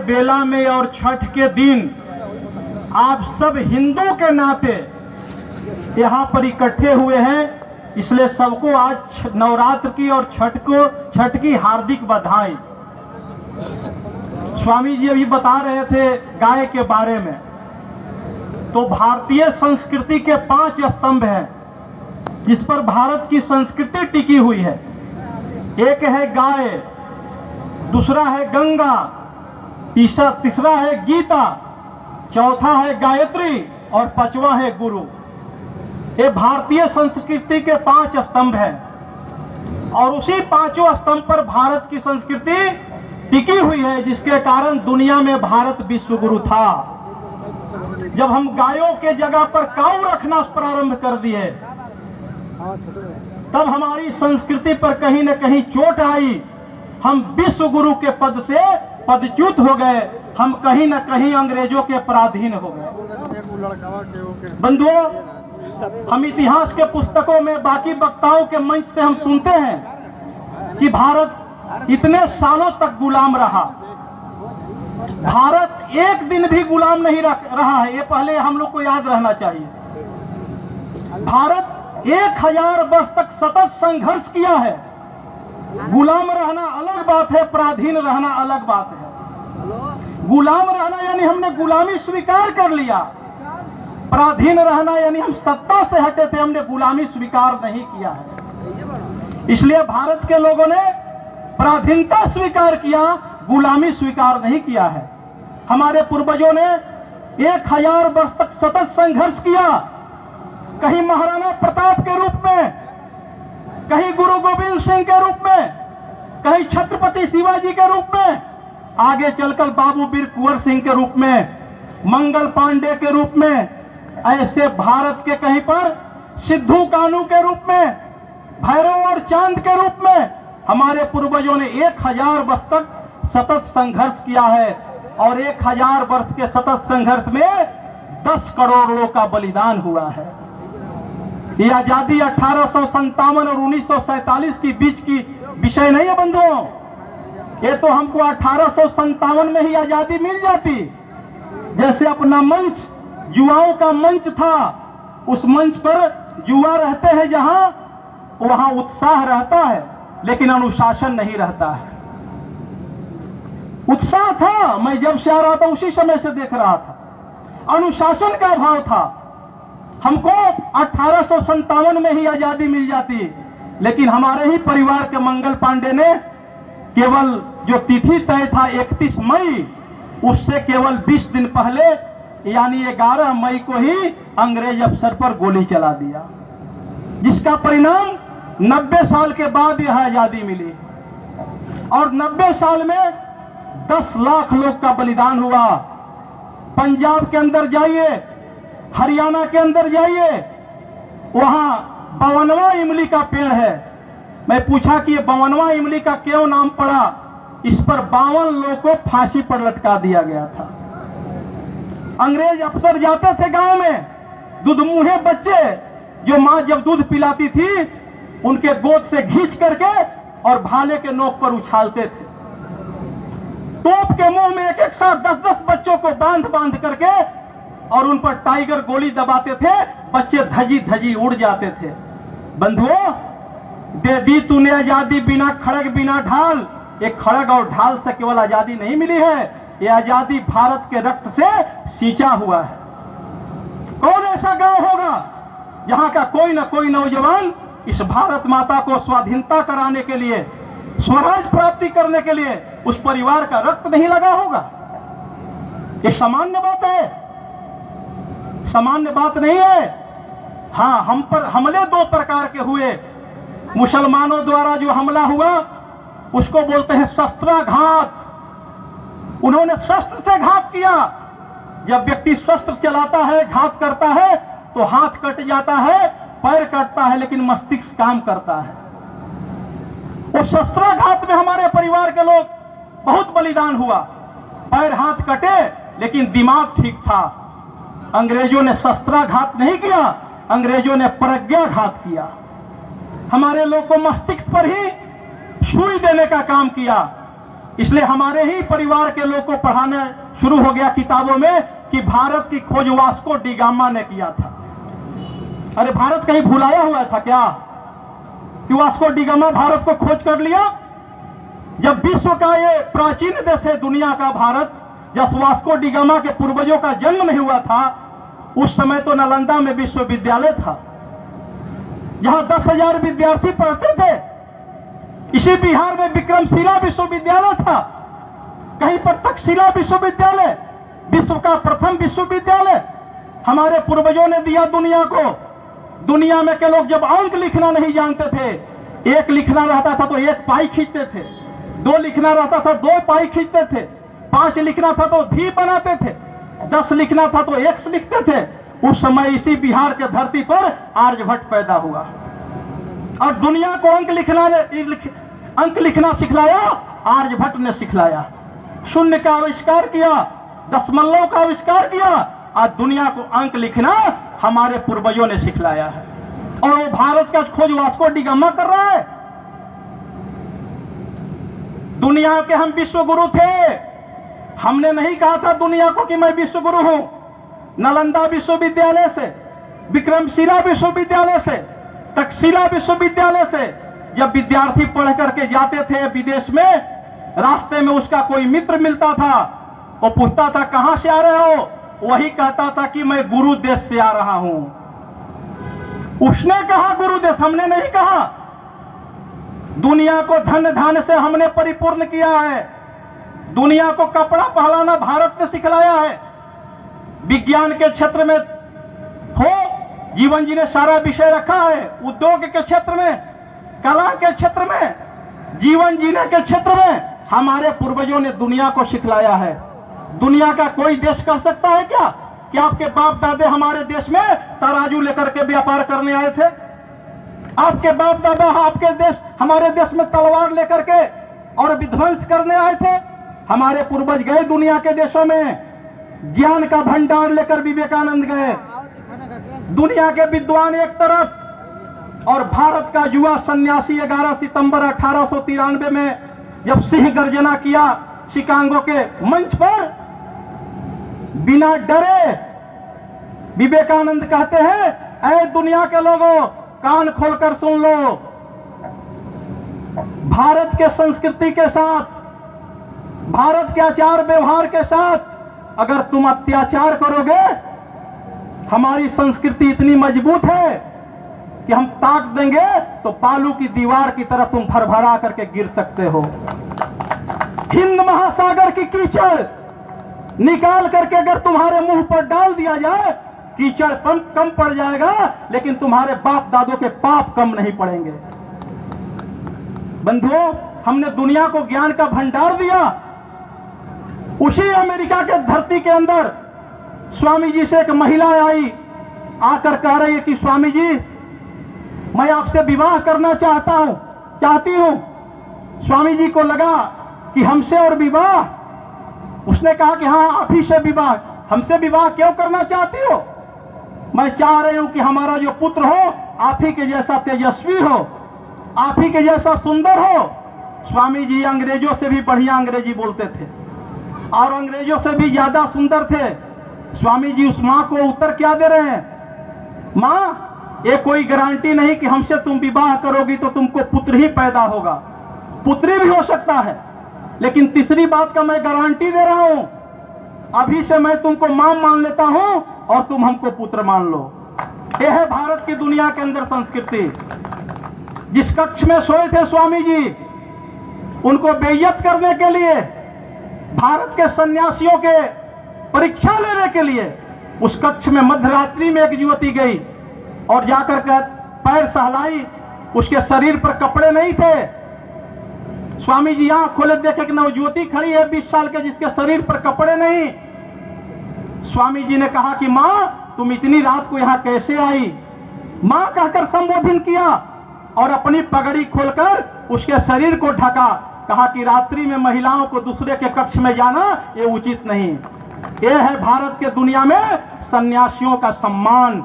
बेला में और छठ के दिन आप सब हिंदू के नाते यहाँ पर इकट्ठे हुए हैं, इसलिए सबको आज नवरात्र की और छठ की हार्दिक बधाई। स्वामी जी अभी बता रहे थे गाय के बारे में, तो भारतीय संस्कृति के 5 स्तंभ हैं जिस पर भारत की संस्कृति टिकी हुई है। एक है गाय, दूसरा है गंगा, तीसरा है गीता, चौथा है गायत्री और 5वां है गुरु। ये भारतीय संस्कृति के 5 स्तंभ हैं और उसी 5 स्तंभ पर भारत की संस्कृति टिकी हुई है, जिसके कारण दुनिया में भारत विश्व गुरु था। जब हम गायों के जगह पर काऊ रखना प्रारंभ कर दिए, तब हमारी संस्कृति पर कहीं न कहीं चोट आई। हम विश्व गुरु के पद से पदच्युत हो गए, हम कहीं न कहीं अंग्रेजों के पराधीन हो गए। बंधुओं, हम इतिहास के पुस्तकों में बाकी वक्ताओं के मंच से हम सुनते हैं कि भारत इतने सालों तक गुलाम रहा। भारत एक दिन भी गुलाम नहीं रहा है, ये पहले हम लोग को याद रहना चाहिए। भारत 1000 वर्ष तक सतत संघर्ष किया है। गुलाम रहना अलग बात है, पराधीन रहना अलग बात है। गुलाम रहना यानी हमने गुलामी स्वीकार कर लिया, पराधीन रहना यानी हम सत्ता से हटे थे, हमने गुलामी स्वीकार नहीं किया है। इसलिए भारत के लोगों ने पराधीनता स्वीकार किया, गुलामी स्वीकार नहीं किया है। हमारे पूर्वजों ने 1000 वर्ष तक सतत संघर्ष किया, कहीं महाराणा प्रताप के रूप में, कहीं गुरु गोविंद सिंह के रूप में, कहीं छत्रपति शिवाजी के रूप में, आगे चलकर बाबू वीर कुंवर सिंह के रूप में, मंगल पांडे के रूप में, ऐसे भारत के कहीं पर सिद्धू कानू के रूप में, भैरव और चांद के रूप में हमारे पूर्वजों ने 1000 वर्ष तक सतत संघर्ष किया है। और 1000 वर्ष के सतत संघर्ष में 10 करोड़ लोगों का बलिदान हुआ है। ये आजादी 1857 और 1947 के बीच की विषय नहीं है बंधुओं। ये तो हमको 1857 में ही आजादी मिल जाती। जैसे अपना मंच युवाओं का मंच था, उस मंच पर युवा रहते हैं, जहां वहां उत्साह रहता है लेकिन अनुशासन नहीं रहता है। उत्साह था, मैं जब से आ रहा था उसी समय से देख रहा था, अनुशासन का अभाव था। हमको 1857 में ही आजादी मिल जाती, लेकिन हमारे ही परिवार के मंगल पांडे ने केवल जो तिथि तय था 31 मई, उससे केवल 20 दिन पहले यानी 11 मई को ही अंग्रेज अफसर पर गोली चला दिया, जिसका परिणाम 90 साल के बाद यह आजादी मिली। और 90 साल में 10 लाख लोग का बलिदान हुआ। पंजाब के अंदर जाइए, हरियाणा के अंदर जाइए, वहां 52वां इमली का पेड़ है। मैं पूछा कि ये 52वां इमली का क्यों नाम पड़ा? इस पर 52 लोगों को फांसी पर लटका दिया गया था। अंग्रेज अफसर जाते थे गांव में, दूधमुहे बच्चे जो मां जब दूध पिलाती थी उनके गोद से खींच करके और भाले के नोक पर उछालते थे। तोप के मुंह में एक साथ 10-10 बच्चों को बांध करके और उन पर टाइगर गोली दबाते थे। बच्चे धजी धजी उड़ जाते थे। बंधुओं, दे दी तूने आजादी बिना खड़ग बिना ढाल। एक खड़ग और ढाल से केवल आजादी नहीं मिली है, ये आजादी भारत के रक्त से सींचा हुआ है। कौन ऐसा गांव होगा जहां का कोई न कोई नौजवान इस भारत माता को स्वाधीनता कराने के लिए, स्वराज प्राप्ति करने के लिए उस परिवार का रक्त नहीं लगा होगा? ये सामान्य बात है, सामान्य बात नहीं है। हाँ, हम पर हमले 2 प्रकार के हुए। मुसलमानों द्वारा जो हमला हुआ उसको बोलते हैं शस्त्राघात। उन्होंने शस्त्र से घात किया। जब व्यक्ति शस्त्र चलाता है, घात करता है, तो हाथ कट जाता है, पैर कटता है, लेकिन मस्तिष्क काम करता है। उस शस्त्राघात में हमारे परिवार के लोग बहुत बलिदान हुआ। पैर हाथ कटे लेकिन दिमाग ठीक था। अंग्रेजों ने शस्त्राघात नहीं किया, अंग्रेजों ने प्रज्ञाघात किया। हमारे लोग को मस्तिष्क पर ही सुई देने का काम किया। इसलिए हमारे ही परिवार के लोग को पढ़ाने शुरू हो गया किताबों में कि भारत की खोज वास्को डी गामा ने किया था। अरे भारत कहीं भुलाया हुआ था क्या कि वास्को डी गामा भारत को खोज कर लिया? जब विश्व का ये प्राचीन देश है दुनिया का भारत, जब वास्को डी गामा के पूर्वजों का जन्म नहीं हुआ था, उस समय तो नालंदा में विश्वविद्यालय था जहां 10,000 विद्यार्थी पढ़ते थे। इसी बिहार में विक्रमशिला विश्वविद्यालय था, कहीं पर तक्षशिला विश्वविद्यालय, विश्व का प्रथम विश्वविद्यालय हमारे पूर्वजों ने दिया दुनिया को। दुनिया में के लोग जब अंक लिखना नहीं जानते थे, एक लिखना रहता था तो एक पाई खींचते थे, 2 लिखना रहता था 2 पाई खींचते थे, 5 लिखना था तो भी बनाते थे, 10 लिखना था तो एक्स लिखते थे। उस समय इसी बिहार के धरती पर आर्यभट्ट पैदा हुआ और दुनिया को अंक लिखना सिखलाया आर्यभट्ट ने सिखलाया। शून्य का आविष्कार किया, दशमलव का आविष्कार किया, आज दुनिया को अंक लिखना हमारे पूर्वजों ने सिखलाया है। और वो भारत का खोज वास्को डी गामा कर रहा है। दुनिया के हम विश्व गुरु थे। हमने नहीं कहा था दुनिया को कि मैं विश्व गुरु हूं। नालंदा विश्वविद्यालय से, विक्रमशिला विश्वविद्यालय से, तक्षशिला विश्वविद्यालय से जब विद्यार्थी पढ़ करके जाते थे विदेश में, रास्ते में उसका कोई मित्र मिलता था, वो पूछता था कहां से आ रहे हो, वही कहता था कि मैं गुरु देश से आ रहा हूं। उसने कहा गुरु देश, हमने नहीं कहा। दुनिया को धन धान से हमने परिपूर्ण किया है। दुनिया को कपड़ा पहनाना भारत ने सिखलाया है। विज्ञान के क्षेत्र में हो, जीवन जी ने सारा विषय रखा है। उद्योग के क्षेत्र में, कला के क्षेत्र में, जीवन जीने के क्षेत्र में हमारे पूर्वजों ने दुनिया को सिखलाया है। दुनिया का कोई देश कर सकता है क्या कि आपके बाप दादे हमारे देश में तराजू लेकर के व्यापार करने आए थे? आपके बाप दादा आपके देश, हमारे देश में तलवार लेकर के और विध्वंस करने आए थे? हमारे पूर्वज गए दुनिया के देशों में, ज्ञान का भंडार लेकर विवेकानंद गए। दुनिया के विद्वान एक तरफ और भारत का युवा सन्यासी 11 सितंबर 1893 में जब सिंह गर्जना किया शिकागो के मंच पर, बिना डरे विवेकानंद कहते हैं, ऐ दुनिया के लोगों कान खोलकर सुन लो, भारत के संस्कृति के साथ, भारत के आचार व्यवहार के साथ अगर तुम अत्याचार करोगे, हमारी संस्कृति इतनी मजबूत है कि हम ताक देंगे तो बालू की दीवार की तरफ तुम भरभरा करके गिर सकते हो। हिंद महासागर की कीचड़ निकाल करके अगर तुम्हारे मुंह पर डाल दिया जाए, कीचड़ कम पड़ जाएगा, लेकिन तुम्हारे बाप दादों के पाप कम नहीं पड़ेंगे। बंधुओं, हमने दुनिया को ज्ञान का भंडार दिया। उसी अमेरिका के धरती के अंदर स्वामी जी से एक महिला आई, आकर कह रही है कि स्वामी जी मैं आपसे विवाह करना चाहती हूं। स्वामी जी को लगा कि हमसे और विवाह? उसने कहा कि हाँ आप ही से विवाह। हमसे विवाह क्यों करना चाहती हो? मैं चाह रही हूं कि हमारा जो पुत्र हो आप ही के जैसा तेजस्वी हो, आप ही के जैसा सुंदर हो। स्वामी जी अंग्रेजों से भी बढ़िया अंग्रेजी बोलते थे और अंग्रेजों से भी ज्यादा सुंदर थे। स्वामी जी उस मां को उत्तर क्या दे रहे हैं? मां, ये कोई गारंटी नहीं कि हमसे तुम विवाह करोगी तो तुमको पुत्र ही पैदा होगा, पुत्री भी हो सकता है, लेकिन तीसरी बात का मैं गारंटी दे रहा हूं, अभी से मैं तुमको मां मान लेता हूं और तुम हमको पुत्र मान लो। यह है भारत की दुनिया के अंदर संस्कृति। जिस कक्ष में सोए थे स्वामी जी, उनको बेइज्जत करने के लिए, भारत के सन्यासियों के परीक्षा लेने के लिए उस कक्ष में मध्यरात्रि में एक युवती गई और जाकर के पैर सहलाई। उसके शरीर पर कपड़े नहीं थे। स्वामी जी आंख खोले, देखे कि नवयुवती खड़ी है 20 साल के, जिसके शरीर पर कपड़े नहीं। स्वामी जी ने कहा कि मां तुम इतनी रात को यहां कैसे आई? मां कहकर संबोधन किया और अपनी पगड़ी खोलकर उसके शरीर को ढका। कहा कि रात्रि में महिलाओं को दूसरे के कक्ष में जाना ये उचित नहीं। यह है भारत के दुनिया में सन्यासियों का सम्मान।